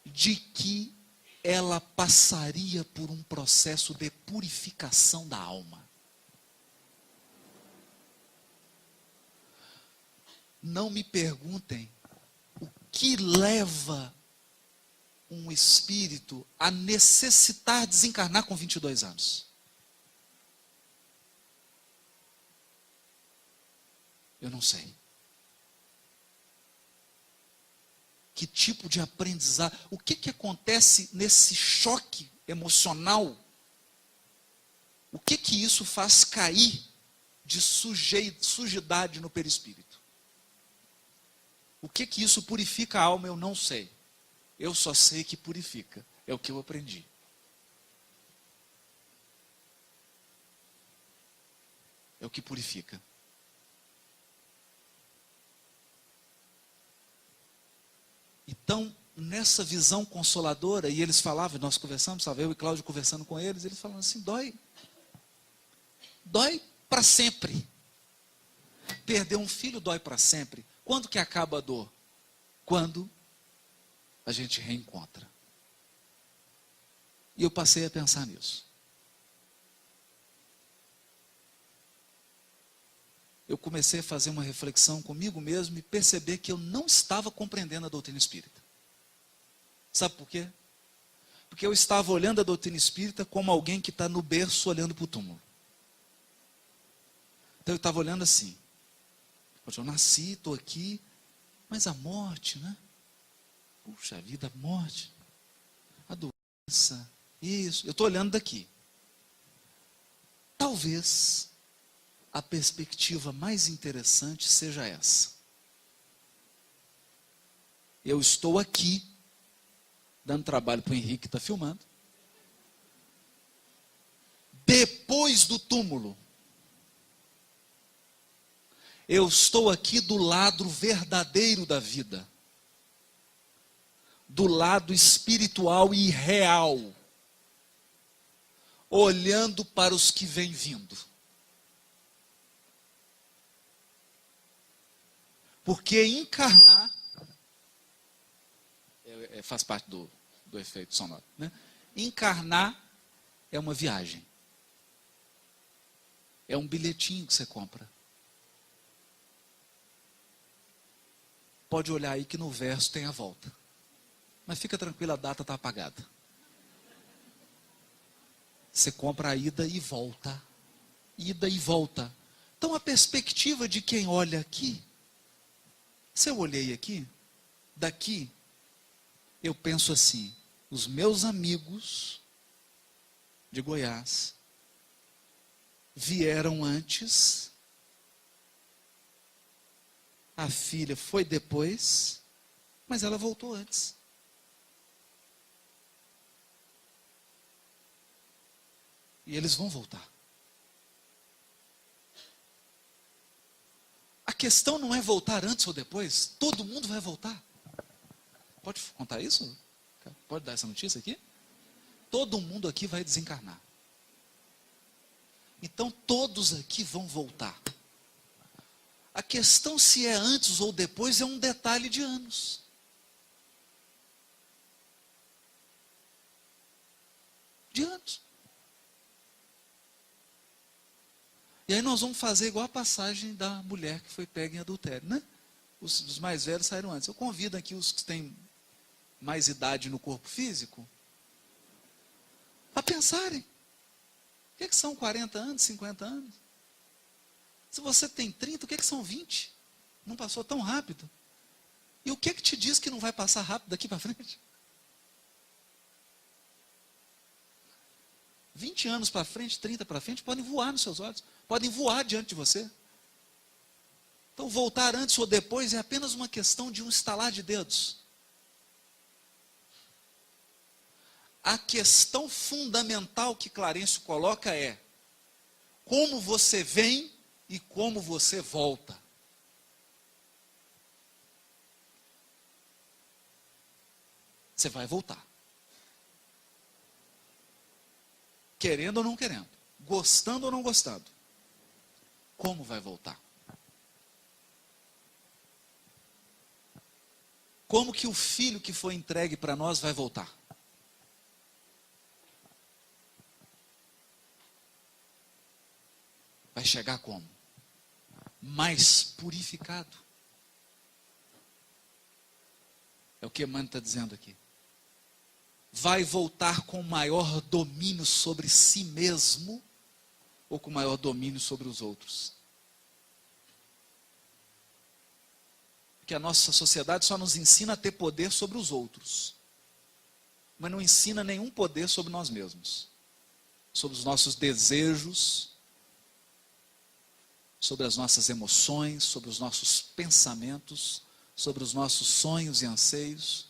de que ela passaria por um processo de purificação da alma. Não me perguntem o que leva um espírito a necessitar desencarnar com 22 anos. Eu não sei. Que tipo de aprendizado, o que acontece nesse choque emocional? O que isso faz cair de sujidade no perispírito? O que isso purifica a alma, eu não sei. Eu só sei que purifica. É o que eu aprendi. É o que purifica. Então, nessa visão consoladora, e eles falavam, nós conversamos, estava eu e Cláudio conversando com eles, eles falavam assim, dói para sempre. Perder um filho dói para sempre. Quando que acaba a dor? Quando a gente reencontra. E eu passei a pensar nisso. Eu comecei a fazer uma reflexão comigo mesmo e perceber que eu não estava compreendendo a doutrina espírita. Sabe por quê? Porque eu estava olhando a doutrina espírita como alguém que está no berço olhando para o túmulo. Então eu estava olhando assim. Eu nasci, estou aqui, mas a morte, né? Puxa vida, a morte, a doença, isso. Eu estou olhando daqui. Talvez a perspectiva mais interessante seja essa. Eu estou aqui, dando trabalho para o Henrique que está filmando. Depois do túmulo, eu estou aqui do lado verdadeiro da vida. Do lado espiritual e real. Olhando para os que vêm vindo. Porque encarnar faz parte do efeito sonoro. Né? Encarnar é uma viagem. É um bilhetinho que você compra. pode olhar aí que no verso tem a volta. Mas fica tranquilo, a data está apagada. Você compra a ida e volta. Ida e volta. Então a perspectiva de quem olha aqui, se eu olhei aqui, daqui, eu penso assim, os meus amigos de Goiás vieram antes, a filha foi depois, mas ela voltou antes. E eles vão voltar. A questão não é voltar antes ou depois, todo mundo vai voltar. Pode contar isso? Pode dar essa notícia aqui? Todo mundo aqui vai desencarnar. Então todos aqui vão voltar. A questão se é antes ou depois é um detalhe de anos. De anos. E aí nós vamos fazer igual a passagem da mulher que foi pega em adultério, né? Os mais velhos saíram antes. Eu convido aqui os que têm mais idade no corpo físico a pensarem. O que são 40 anos, 50 anos? Se você tem 30, o que são 20? Não passou tão rápido. E o que te diz que não vai passar rápido daqui para frente? 20 anos para frente, 30 para frente, podem voar nos seus olhos. Podem voar diante de você. Então, voltar antes ou depois é apenas uma questão de um estalar de dedos. A questão fundamental que Clarencio coloca é como você vem e como você volta. Você vai voltar. Querendo ou não querendo. Gostando ou não gostando. Como vai voltar? Como que o filho que foi entregue para nós vai voltar? Vai chegar como? Mais purificado. É o que Emmanuel está dizendo aqui. Vai voltar com maior domínio sobre si mesmo ou com maior domínio sobre os outros? Porque a nossa sociedade só nos ensina a ter poder sobre os outros, mas não ensina nenhum poder sobre nós mesmos, sobre os nossos desejos, sobre as nossas emoções, sobre os nossos pensamentos, sobre os nossos sonhos e anseios.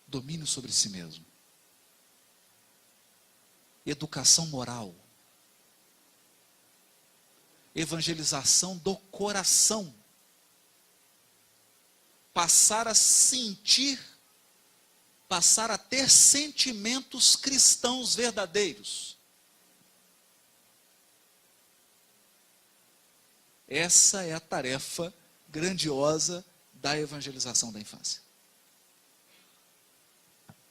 Domínio sobre si mesmo. Educação moral. Evangelização do coração. Passar a sentir, passar a ter sentimentos cristãos verdadeiros. Essa é a tarefa grandiosa da evangelização da infância.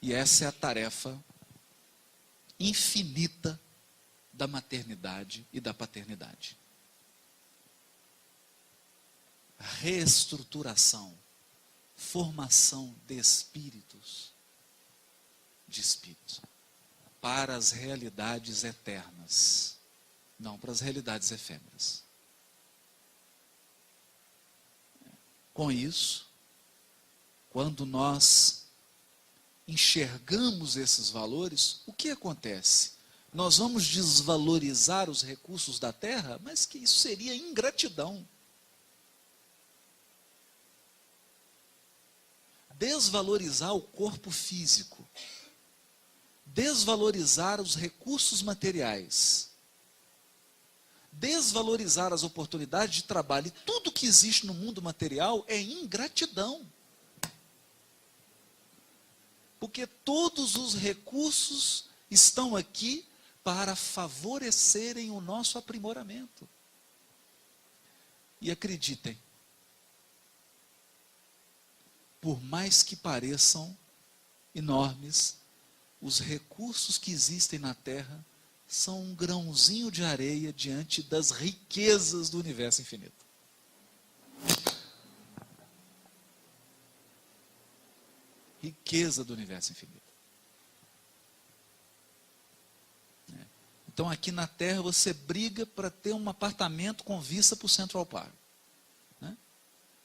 E essa é a tarefa infinita da maternidade e da paternidade. Reestruturação, formação de espíritos, para as realidades eternas, não para as realidades efêmeras. Com isso, quando nós enxergamos esses valores, o que acontece? Nós vamos desvalorizar os recursos da terra, mas que isso seria ingratidão. Desvalorizar o corpo físico, desvalorizar os recursos materiais, desvalorizar as oportunidades de trabalho e tudo que existe no mundo material é ingratidão. Porque todos os recursos estão aqui para favorecerem o nosso aprimoramento. E acreditem, por mais que pareçam enormes, os recursos que existem na Terra são um grãozinho de areia diante das riquezas do universo infinito. riqueza do universo infinito. Então aqui na Terra você briga para ter um apartamento com vista para o Central Park, né?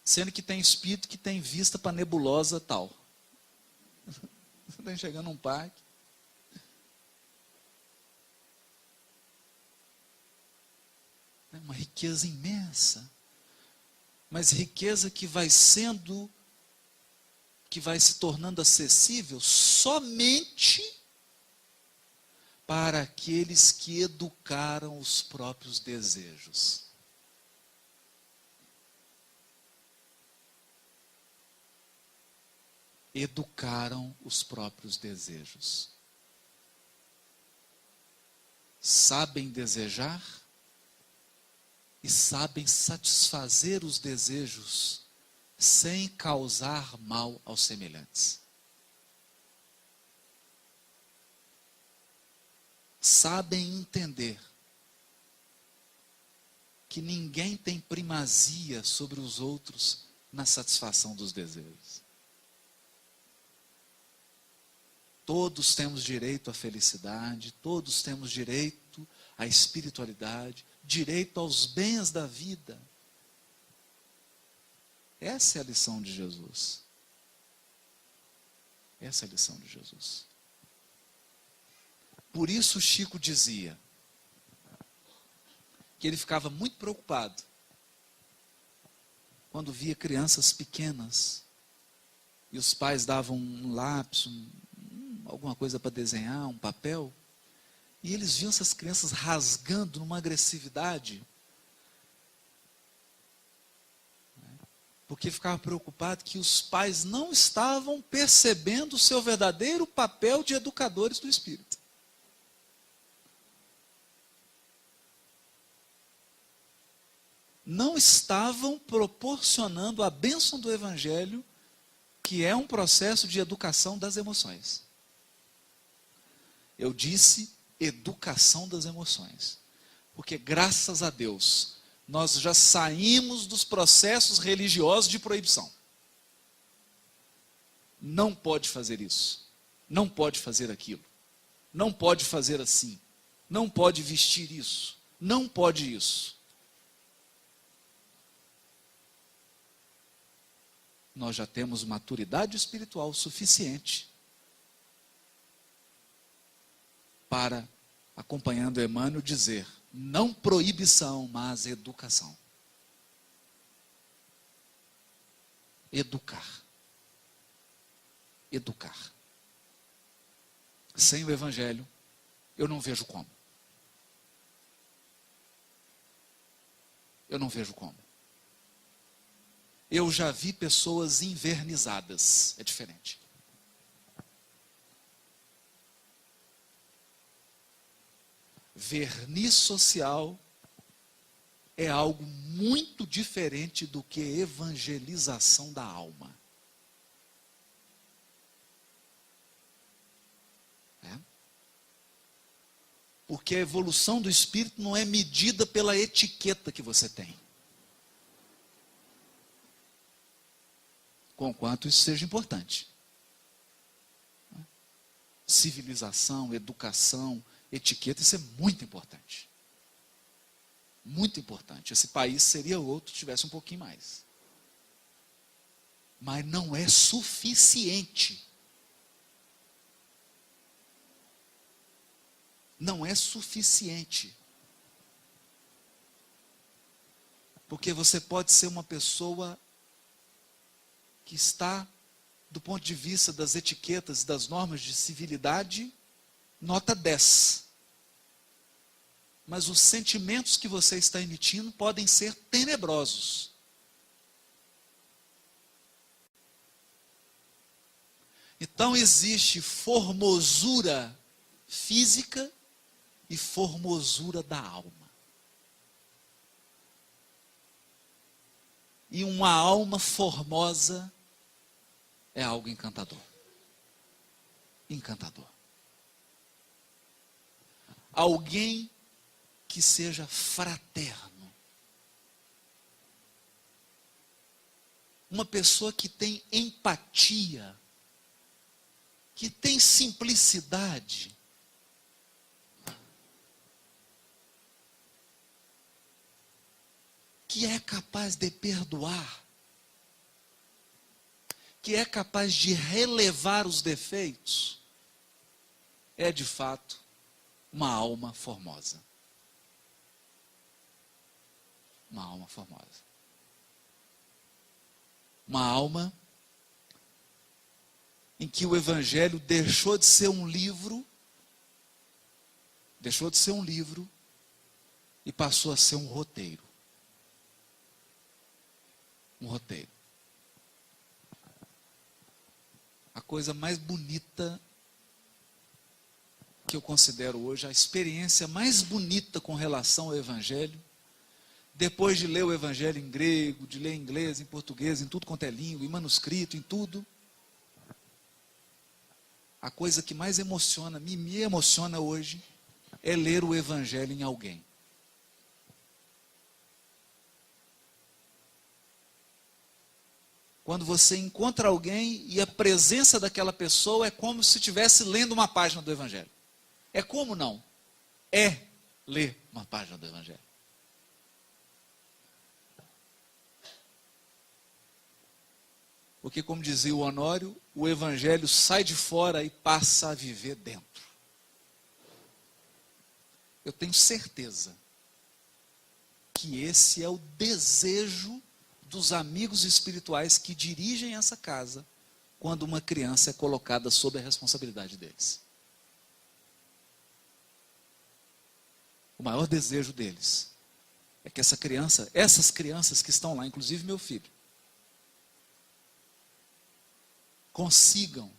Sendo que tem espírito que tem vista para a nebulosa tal. Você está enxergando um parque. É uma riqueza imensa. Mas riqueza que vai se tornando acessível somente para aqueles que educaram os próprios desejos. Educaram os próprios desejos. Sabem desejar e sabem satisfazer os desejos sem causar mal aos semelhantes. Sabem entender que ninguém tem primazia sobre os outros na satisfação dos desejos. Todos temos direito à felicidade, todos temos direito à espiritualidade, direito aos bens da vida. Essa é a lição de Jesus. Essa é a lição de Jesus. Por isso Chico dizia que ele ficava muito preocupado quando via crianças pequenas e os pais davam um lápis, alguma coisa para desenhar, um papel, e eles viam essas crianças rasgando numa agressividade, porque ficava preocupado que os pais não estavam percebendo o seu verdadeiro papel de educadores do espírito. Não estavam proporcionando a bênção do Evangelho, que é um processo de educação das emoções. Eu disse educação das emoções, porque graças a Deus, nós já saímos dos processos religiosos de proibição. Não pode fazer isso, não pode fazer aquilo, não pode fazer assim, não pode vestir isso, não pode isso. Nós já temos maturidade espiritual suficiente para, acompanhando Emmanuel, dizer, não proibição, mas educação. Educar. Educar. Sem o Evangelho, eu não vejo como. Eu não vejo como. Eu já vi pessoas envernizadas. É diferente. Verniz social é algo muito diferente do que evangelização da alma. Porque a evolução do espírito não é medida pela etiqueta que você tem. Conquanto isso seja importante. Civilização, educação, etiqueta, isso é muito importante. Muito importante. Esse país seria outro se tivesse um pouquinho mais. Mas não é suficiente. Não é suficiente. Porque você pode ser uma pessoa que está, do ponto de vista das etiquetas, das normas de civilidade, nota 10. Mas os sentimentos que você está emitindo podem ser tenebrosos. Então existe formosura física e formosura da alma. E uma alma formosa é algo encantador. Encantador. Alguém que seja fraterno. Uma pessoa que tem empatia que tem simplicidade, que é capaz de perdoar, que é capaz de relevar os defeitos, é de fato uma alma formosa. Uma alma formosa. Uma alma em que o Evangelho deixou de ser um livro, e passou a ser um roteiro. Um roteiro. A coisa mais bonita que eu considero hoje, a experiência mais bonita com relação ao Evangelho, depois de ler o Evangelho em grego, de ler em inglês, em português, em tudo quanto é língua, em manuscrito, em tudo, a coisa que mais emociona, me emociona hoje, é ler o Evangelho em alguém. Quando você encontra alguém e a presença daquela pessoa é como se estivesse lendo uma página do Evangelho. É como não? É ler uma página do Evangelho. Porque, como dizia o Honório, o Evangelho sai de fora e passa a viver dentro. Eu tenho certeza que esse é o desejo dos amigos espirituais que dirigem essa casa quando uma criança é colocada sob a responsabilidade deles. O maior desejo deles é que essas crianças que estão lá, inclusive meu filho, consigam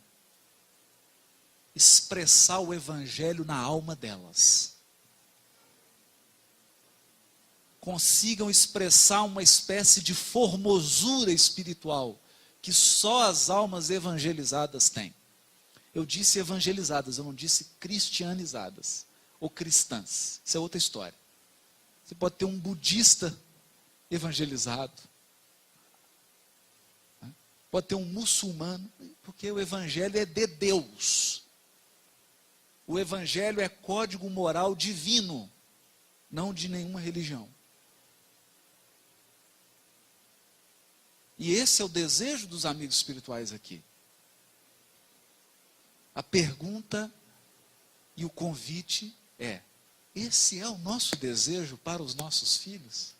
expressar o Evangelho na alma delas. Consigam expressar uma espécie de formosura espiritual que só as almas evangelizadas têm. Eu disse evangelizadas, eu não disse cristianizadas ou cristãs. Isso é outra história. Você pode ter um budista evangelizado, pode ter um muçulmano, porque o Evangelho é de Deus. O Evangelho é código moral divino, não de nenhuma religião. E esse é o desejo dos amigos espirituais aqui. A pergunta e o convite é: esse é o nosso desejo para os nossos filhos?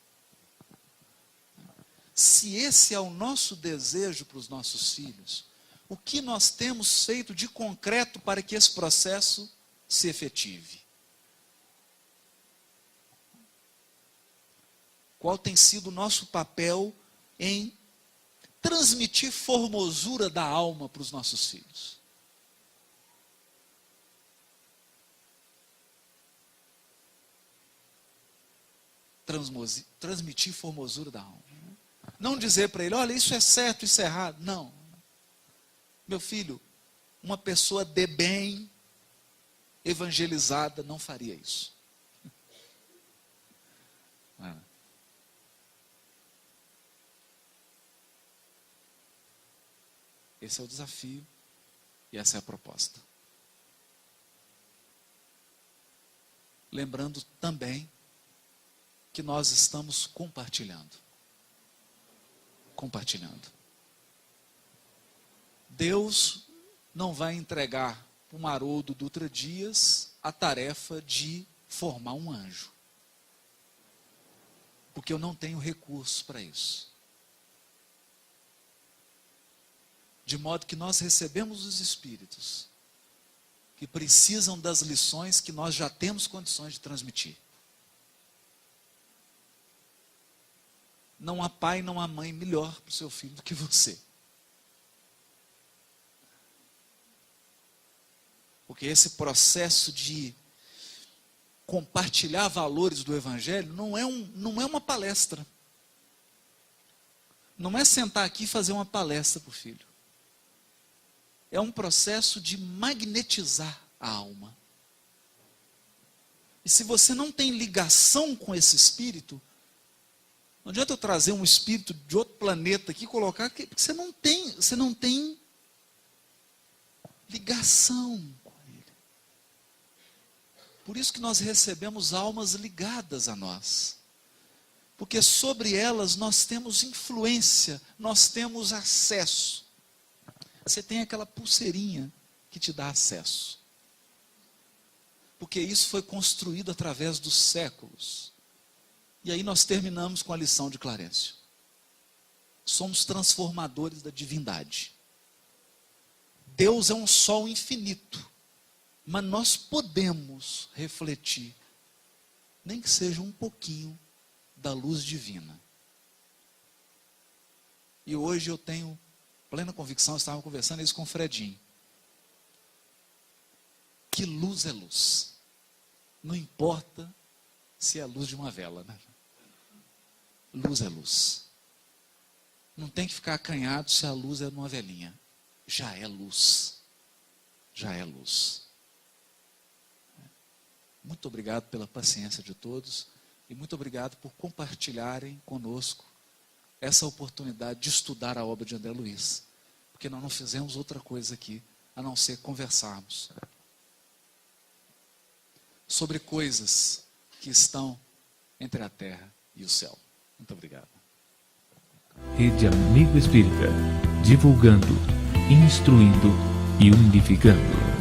Se esse é o nosso desejo para os nossos filhos, o que nós temos feito de concreto para que esse processo se efetive? Qual tem sido o nosso papel em transmitir formosura da alma para os nossos filhos? Transmitir formosura da alma. Não dizer para ele: olha, isso é certo, isso é errado. Não. Meu filho, uma pessoa de bem, evangelizada, não faria isso. Esse é o desafio e essa é a proposta. Lembrando também que nós estamos compartilhando. Deus não vai entregar para o Haroldo Dutra Dias a tarefa de formar um anjo. Porque eu não tenho recursos para isso. De modo que nós recebemos os espíritos que precisam das lições que nós já temos condições de transmitir. Não há pai, não há mãe melhor para o seu filho do que você. Porque esse processo de compartilhar valores do Evangelho não é uma palestra. Não é sentar aqui e fazer uma palestra para o filho. É um processo de magnetizar a alma. E se você não tem ligação com esse espírito, não adianta eu trazer um espírito de outro planeta aqui e colocar, porque você não tem ligação com Ele. Por isso que nós recebemos almas ligadas a nós. Porque sobre elas nós temos influência, nós temos acesso. Você tem aquela pulseirinha que te dá acesso. Porque isso foi construído através dos séculos. E aí nós terminamos com a lição de Clarencio. Somos transformadores da divindade. Deus é um sol infinito, mas nós podemos refletir, nem que seja um pouquinho, da luz divina. E hoje eu tenho plena convicção, eu estava conversando isso com o Fredinho, que luz é luz. Não importa se é a luz de uma vela, né? Luz é luz. Não tem que ficar acanhado se a luz é numa velinha. Já é luz. Já é luz. Muito obrigado pela paciência de todos e muito obrigado por compartilharem conosco essa oportunidade de estudar a obra de André Luiz. Porque nós não fizemos outra coisa aqui a não ser conversarmos sobre coisas que estão entre a terra e o céu. Muito obrigado. Rede Amigo Espírita, divulgando, instruindo e unificando.